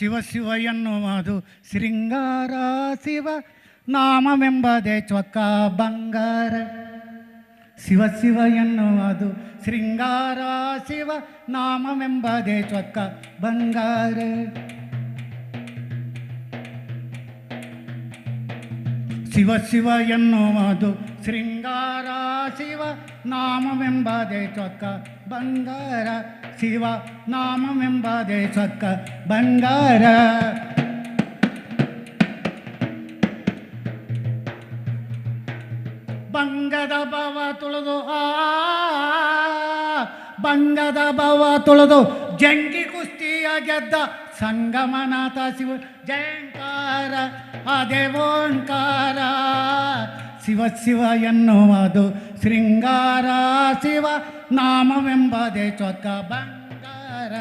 ಶಿವ ಶಿವ ಎನ್ನುವುದು ಶೃಂಗಾರ, ಶಿವ ನಾಮವೆಂಬುದೇ ಚೊಕ್ಕ ಬಂಗಾರ. ಶಿವ ಶಿವ ಎನ್ನುವುದು ಶೃಂಗಾರ, ಶಿವ ನಾಮವೆಂಬುದೇ ಚೊಕ್ಕ ಬಂಗಾರ. ಶಿವ ಶಿವ ಎನ್ನುವುದು ಶೃಂಗಾರ, ಶಿವ ನಾಮವೆಂಬುದೇ ಚೊಕ್ಕ ಬಂಗಾರ. ಶಿವ ನಾಮವೆಂಬುದೇ ಚೊಕ್ಕ ಬಂಗಾರ. ಬಂಗದ ಭವ ತುಳಿದು ಬಂಗದ ಭವ ತುಳಿದು ಜಂಗಿ ಕುಸ್ತಿಯ ಗೆದ್ದ ಸಂಗಮನಾಥ ಶಿವ ಜಯಂಕಾರ ಅದೇ ಓಂಕಾರ. ಶಿವ ಶಿವ ಎನ್ನುವುದು ಶೃಂಗಾರ, ಶಿವ ನಾಮವೆಂಬುದೇ ಚೊಕ್ಕ ಬಂಗಾರ.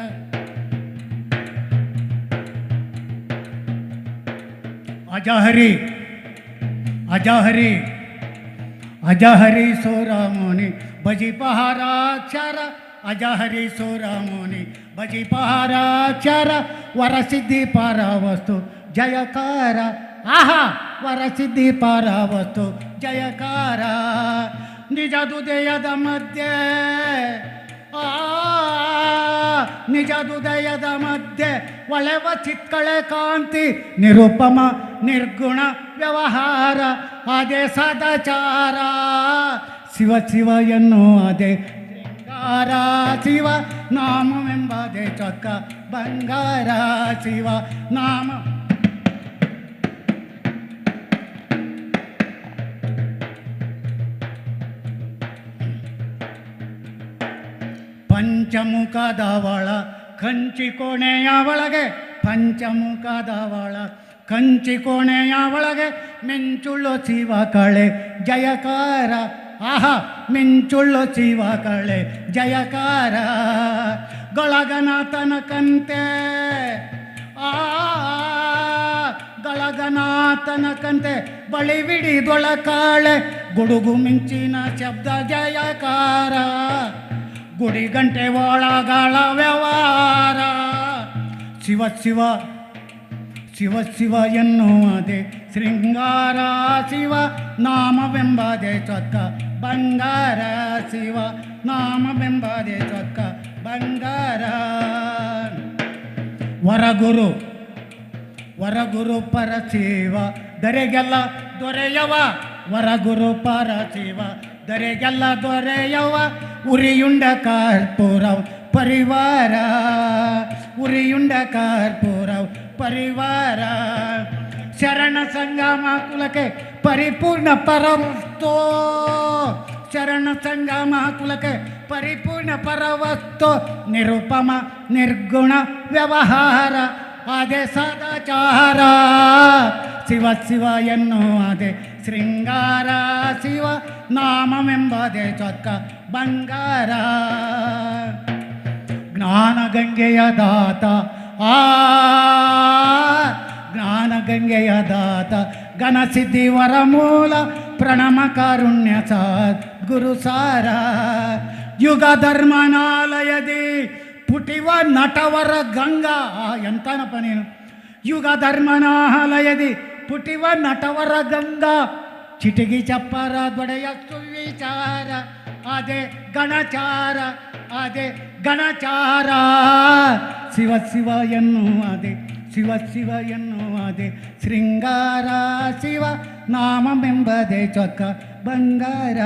ಅಜಹರಿ ಅಜಹರಿ ಅಜಹರಿ ಸೋರಾಮೋನಿ ಬಜಿ ಪಹಾರಾಕ್ಷರ. ಅಜಹರಿ ಸೋರಾಮೋನಿ ಬಜಿ ಪಹಾರಾಕ್ಷರ. ವರಸಿದ್ಧಿ ಪರ ವಸ್ತು ಜಯಕಾರ. ಆಹಾ ವರಸಿದ್ಧಿ ಪರ ವಸ್ತು ಜಯಕಾರ. ನಿಜ ಹೃದಯದ ಮಧ್ಯೆ ನಿಜ ಹೃದಯದ ಮಧ್ಯೆ ಒಳೆವ ಚಿತ್ಕಳೆ ಕಾಂತಿ. ನಿರುಪಮ ನಿರ್ಗುಣ ವ್ಯವಹಾರ ಅದೇ ಸದಾಚಾರ. ಶಿವ ಶಿವ ಎನ್ನುವುದೇ ಶೃಂಗಾರ, ಶಿವ ನಾಮವೆಂಬುದೇ ಚೊಕ್ಕ ಬಂಗಾರ. ಶಿವ ನಾಮ ಪಂಚಮುಖದವಳ ಕಂಚಿಕೋಣೆಯ ಒಳಗೆ, ಪಂಚಮುಖದವಳ ಕಂಚಿಕೋಣೆಯ ಒಳಗೆ ಮಿಂಚುಳ್ಳು ಶಿವ ಕಳೆ ಜಯಕಾರ. ಆಹಾ ಮಿಂಚುಳ್ಳು ಶಿವ ಕಳೆ ಜಯಕಾರ. ಗಳಗನಾಥನ ಕಂತೆ ಗಳಗನಾಥನ ಕಂತೆ ಬಳಿ ಬಿಡಿದೊಳಕಾಳೆ. ಗುಡುಗು ಮಿಂಚಿನ ಶಬ್ದ ಜಯಕಾರ. ಗುಡಿ ಗಂಟೆ ಒಳಗಳ ವ್ಯವಹಾರ. ಶಿವ ಶಿವ ಶಿವ ಶಿವ ಎನ್ನುವುದೇ ಶೃಂಗಾರ, ಶಿವ ನಾಮವೆಂಬುದೇ ಚೊಕ್ಕ ಬಂಗಾರ. ಶಿವ ನಾಮವೆಂಬುದೇ ಚೊಕ್ಕ ಬಂಗಾರ. ವರಗುರು ವರಗುರು ಪರಶಿವ ದರೆಗೆಲ್ಲ ದೊರೆಯವ. ವರಗುರು ಪರಶಿವ ದರೆಗೆಲ್ಲ ದೊರೆಯವ. ಉರಿಯುಂಡ ಕರ್ಪೂರ ಪರಿವಾರ. ಉರಿಯುಂಡ ಕರ್ಪೂರ ಪರಿವಾರ. ಶರಣ ಸಂಗಮ ಕುಲಕ್ಕೆ ಪರಿಪೂರ್ಣ ಪರವಸ್ತು. ಶರಣ ಸಂಗಮ ಕುಲಕ್ಕೆ ಪರಿಪೂರ್ಣ ಪರವಸ್ತು. ನಿರುಪಮ ನಿರ್ಗುಣ ವ್ಯವಹಾರ ಅದೇ ಸದಾಚಾರ. ಶಿವ ಶಿವ ಎನ್ನುವುದೇ ಶೃಂಗಾರ, ಶಿವ ನಾಮವೆಂಬುದೇ ಚೊಕ್ಕ ಬಂಗಾರ. ಜ್ಞಾನ ಗಂಗೆಯ ದಾತ ಜ್ಞಾನ ಗಂಗೆಯ ದಾತ. ಘನಸಿದ್ಧಿ ವರ ಮೂಲ ಪ್ರಣಮ ಕಾರುಣ್ಯ ಗುರು ಸಾರ. ಯುಗ ಧರ್ಮನಾಲಯದಿ ಪುಟಿವ ನಟವರ ಗಂಗಾ. ಎಂತನಪ್ಪ ನೀನು. ಯುಗ ಧರ್ಮನಾಲಯದಿ ಪುಟಿವ ನಟವರ ಗಂಗಾ. ಚಿಟಿಗಿ ಚಪ್ಪರ ದೊಡೆಯ ಸುವಿಚಾರ ಅದೇ ಗಣಚಾರ. ಅದೇ ಗಣಚಾರ. ಶಿವ ಶಿವ ಎನ್ನುವುದೇ ಶಿವ ಶಿವ ಎನ್ನುವುದೇ ಶೃಂಗಾರ, ಶಿವ ನಾಮವೆಂಬುದೇ ಚೊಕ್ಕ ಬಂಗಾರ.